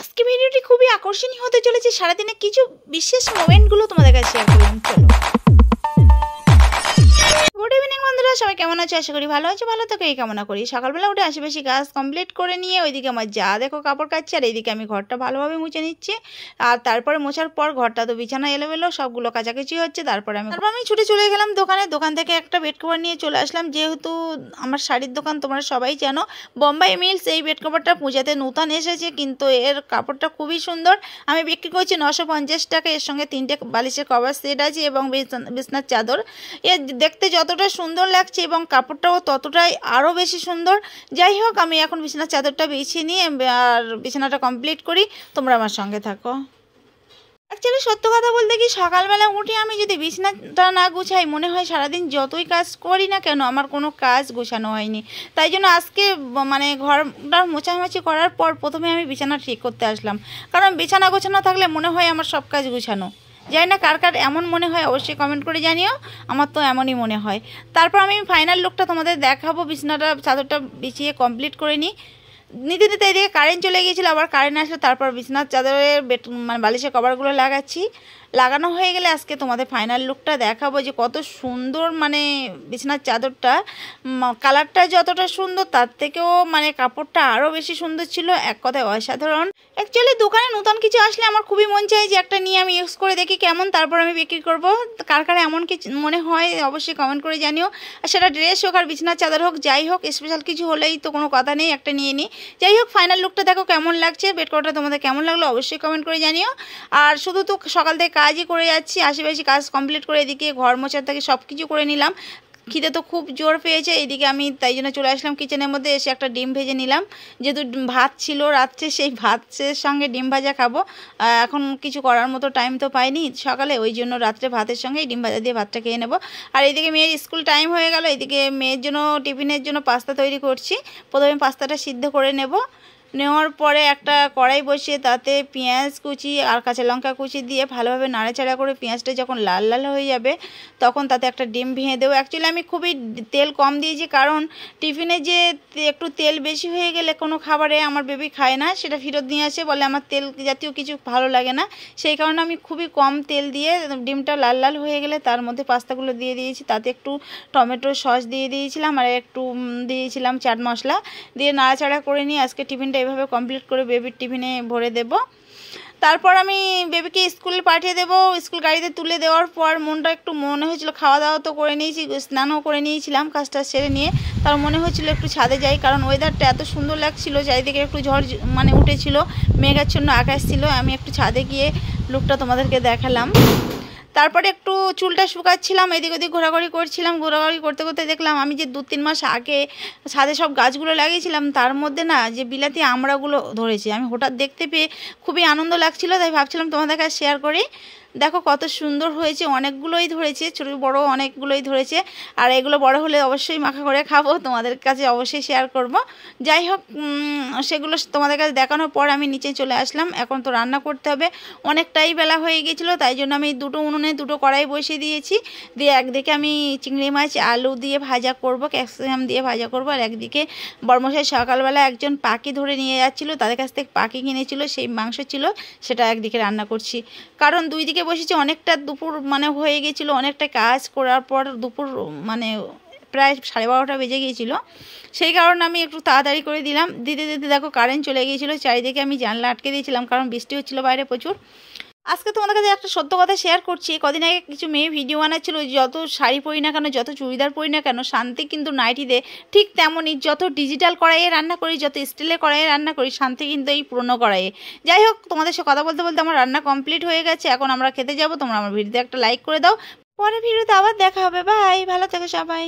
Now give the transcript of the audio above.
আজকে ভিডিওটি খুবই আকর্ষণীয় হতে চলেছে। সারাদিনে কিছু বিশেষ মোমেন্টগুলো তোমাদের কাছে শেয়ার করলাম। চলো। গুড ইভিনিং বন্ধুরা, সবাই কেমন আছো? আশা করি ভালো আছো। ভালো থাকো এই কামনা করি। সকালবেলা উঠে আশেপাশে কাজ কমপ্লিট করে নিয়ে ওইদিকে আমার যা দেখো কাপড় কাচ্ছে, আর এইদিকে আমি ঘরটা ভালোভাবে মুছে নিচ্ছি। আর তারপরে মোছার পর ঘরটা তো বিছানা এলোমেলো, সবগুলো কাচাকুচি হচ্ছে। তারপর আমি ছুটে চলে গেলাম দোকানে। দোকান থেকে একটা বেড কভার নিয়ে চলে আসলাম। যেহেতু আমার শাড়ির দোকান তোমরা সবাই জানো, বোম্বাই মিলস। এই বেড কভারটা পূজাতে নতুন এসেছে, কিন্তু এর কাপড়টা খুবই সুন্দর। আমি বিক্রি করছি 950 টাকা। এর সঙ্গে 3টে বালিশের কভার সেট আছে এবং বিছনার চাদর। এর দেখতে যতটা সুন্দর লাগছে এবং কাপড়টাও ততটাই আরও বেশি সুন্দর। যাই হোক, আমি এখন বিছানার চাদরটা বিছিয়ে নিয়ে আর বিছানাটা কমপ্লিট করি। তোমরা আমার সঙ্গে থাকো। অ্যাকচুয়ালি সত্য কথা বলতে কি, সকালবেলা উঠে আমি যদি বিছানাটা না গুছাই, মনে হয় সারাদিন যতই কাজ করি না কেন আমার কোনো কাজ গোছানো হয়নি। তাই জন্য আজকে মানে ঘরটা মোছামাছি করার পর প্রথমে আমি বিছানা ঠিক করতে আসলাম। কারণ বিছানা গোছানো থাকলে মনে হয় আমার সব কাজ গোছানো। জানি না কার কার এমন মনে হয়, অবশ্যই কমেন্ট করে জানিও। আমার তো এমনই মনে হয়। তারপর আমি ফাইনাল লুকটা তোমাদের দেখাবো। বিছানাটা চাদরটা বিছিয়ে কমপ্লিট করে নিই। নিতে নিতে এদিকে কারেন্ট চলে গিয়েছিলো, আবার কারেন্ট আসলে তারপর বিছানার চাদরের মানে বালিশের কভারগুলো লাগাচ্ছি। লাগানো হয়ে গেলে আজকে তোমাদের ফাইনাল লুকটা দেখাবো যে কত সুন্দর। মানে বিছানার চাদরটা কালারটা যতটা সুন্দর, তার থেকেও মানে কাপড়টা আরও বেশি সুন্দর ছিল। এক কথায় অসাধারণ। অ্যাকচুয়ালি দোকানে নতুন কিছু আসলে আমার খুবই মন চাই যে একটা নিয়ে আমি ইউজ করে দেখি কেমন, তারপর আমি বিক্রি করব। কার কার এমন কিছু মনে হয় অবশ্যই কমেন্ট করে জানিও। আর সেটা ড্রেস হোক আর বিছানার চাদর হোক, যাই হোক, স্পেশাল কিছু হলেই তো কোনো কথা নেই, একটা নিয়ে নিই। যাই হোক, ফাইনাল লুকটা দেখো কেমন লাগছে। বেড কভারটা তোমাদের কেমন লাগলো অবশ্যই কমেন্ট করে জানিও। আর শুধু তো সকাল থেকে কাজই করে যাচ্ছি, আশেপাশে কাজ কমপ্লিট করে এদিকে ঘর মোছার থেকে সব কিছু করে নিলাম। খিদে তো খুব জোর পেয়েছে। এইদিকে আমি তাই জন্য চলে আসলাম কিচেনের মধ্যে। এসে একটা ডিম ভেজে নিলাম, যেহেতু ভাত ছিল রাত্রে, সেই ভাতের সঙ্গে ডিম ভাজা খাবো। এখন কিছু করার মতো টাইম তো পাইনি সকালে, ওই জন্য রাত্রে ভাতের সঙ্গে ডিম ভাজা দিয়ে ভাতটা খেয়ে নেবো। আর এইদিকে মেয়ের স্কুল টাইম হয়ে গেল। এইদিকে মেয়ের জন্য টিফিনের জন্য পাস্তা তৈরি করছি। প্রথমে পাস্তাটা সিদ্ধ করে নেওয়ার পরে একটা কড়াই বসিয়ে তাতে পেঁয়াজ কুচি আর কাঁচা লঙ্কা কুচি দিয়ে ভালোভাবে নাড়াচাড়া করে পেঁয়াজটা যখন লাল লাল হয়ে যাবে তখন তাতে একটা ডিম ভেঙে দেবো। অ্যাকচুয়ালি আমি খুবই তেল কম দিয়েছি, কারণ টিফিনে যে একটু তেল বেশি হয়ে গেলে কোনো খাবারে আমার বেবি খায় না, সেটা ফেরত নিয়ে আসে, বলে আমার তেল জাতীয় কিছু ভালো লাগে না। সেই কারণে আমি খুবই কম তেল দিয়ে ডিমটা লাল লাল হয়ে গেলে তার মধ্যে পাস্তাগুলো দিয়ে দিয়েছি। তাতে একটু টমেটো সস দিয়ে দিয়েছিলাম আর একটু দিয়েছিলাম চাট মশলা দিয়ে নাড়াচাড়া করে নিয়ে আজকে টিফিনটা এভাবে কমপ্লিট করে বেবির টিফিনে ভরে দেব। তারপর আমি বেবিকে স্কুলে পাঠিয়ে দেবো। স্কুল গাড়িতে তুলে দেওয়ার পর মনটা একটু মনে হয়েছিল, খাওয়া দাওয়া তো করে নিয়েছি, স্নানও করে নিয়েছিলাম, কাজটা সেরে নিয়ে তার মনে হয়েছিল একটু ছাদে যাই, কারণ ওয়েদারটা এত সুন্দর লাগছিল। চারিদিকে একটু ঝড় মানে উঠেছিল, মেঘাচ্ছন্ন আকাশ ছিল। আমি একটু ছাদে গিয়ে লুকটা তোমাদেরকে দেখালাম। তারপরে একটু চুলটা শুকাচ্ছিলাম, এদিক ওদিক ঘোরাঘুরি করছিলাম। ঘোরাঘুরি করতে করতে দেখলাম আমি যে 2-3 মাস আগে ছাদে সব গাছগুলো লাগিয়েছিলাম, তার মধ্যে না যে বিলাতি আমড়াগুলো ধরেছে। আমি হঠাৎ দেখতে পেয়ে খুবই আনন্দ লাগছিল, তাই ভাবছিলাম তোমাদের কাছে শেয়ার করি। দেখো কত সুন্দর হয়েছে, অনেকগুলোই ধরেছে, ছোটো বড়ো অনেকগুলোই ধরেছে। আর এগুলো বড় হলে অবশ্যই মাখা করে খাবো, তোমাদের কাছে অবশ্যই শেয়ার করব। যাই হোক, সেগুলো তোমাদের কাছে দেখানোর পর আমি নিচে চলে আসলাম। এখন তো রান্না করতে হবে, অনেকটাই বেলা হয়ে গিয়েছিলো, তাই জন্য আমি দুটো উনুনে দুটো কড়াই বসিয়ে দিয়েছি। দিয়ে একদিকে আমি চিংড়ি মাছ আলু দিয়ে ভাজা করব, ক্যাপসিকাম দিয়ে ভাজা করব। আর একদিকে বর্মশাই সকালবেলা একজন পাখি ধরে নিয়ে যাচ্ছিলো, তাদের কাছ থেকে পাখি কিনেছিল, সেই মাংস ছিল, সেটা একদিকে রান্না করছি। কারণ দুই দিকে বসেছি, অনেকটা দুপুর মানে হয়ে গেছিলো। অনেকটা কাজ করার পর দুপুর মানে প্রায় 12:30 বেজে গিয়েছিলো। সেই কারণে আমি একটু তাড়াতাড়ি করে দিলাম। দিতে দিতে দেখো কারেন্ট চলে গিয়েছিলো। চারিদিকে আমি জানলা আটকে দিয়েছিলাম, কারণ বৃষ্টি হচ্ছিলো বাইরে প্রচুর। আজকে তোমাদের কাছে একটা সত্য কথা শেয়ার করছি। কদিন আগে কিছু মেয়ে ভিডিও বানাচ্ছিল, যত শাড়ি পরি না কেন, যত চুড়িদার পরি না কেন, শান্তি কিন্তু নাইটি দেয়। ঠিক তেমনই যত ডিজিটাল কড়াইয়ে রান্না করি, যত স্টিলের কড়াইয়ে রান্না করি, শান্তি কিন্তু এই পুরনো কড়াইয়ে। যাই হোক, তোমাদের সাথে কথা বলতে বলতে আমার রান্না কমপ্লিট হয়ে গেছে। এখন আমরা খেতে যাব। তোমরা আমার ভিডিওতে একটা লাইক করে দাও। পরে ভিডিওতে আবার দেখা হবে। বাই, ভালো থেকো সবাই।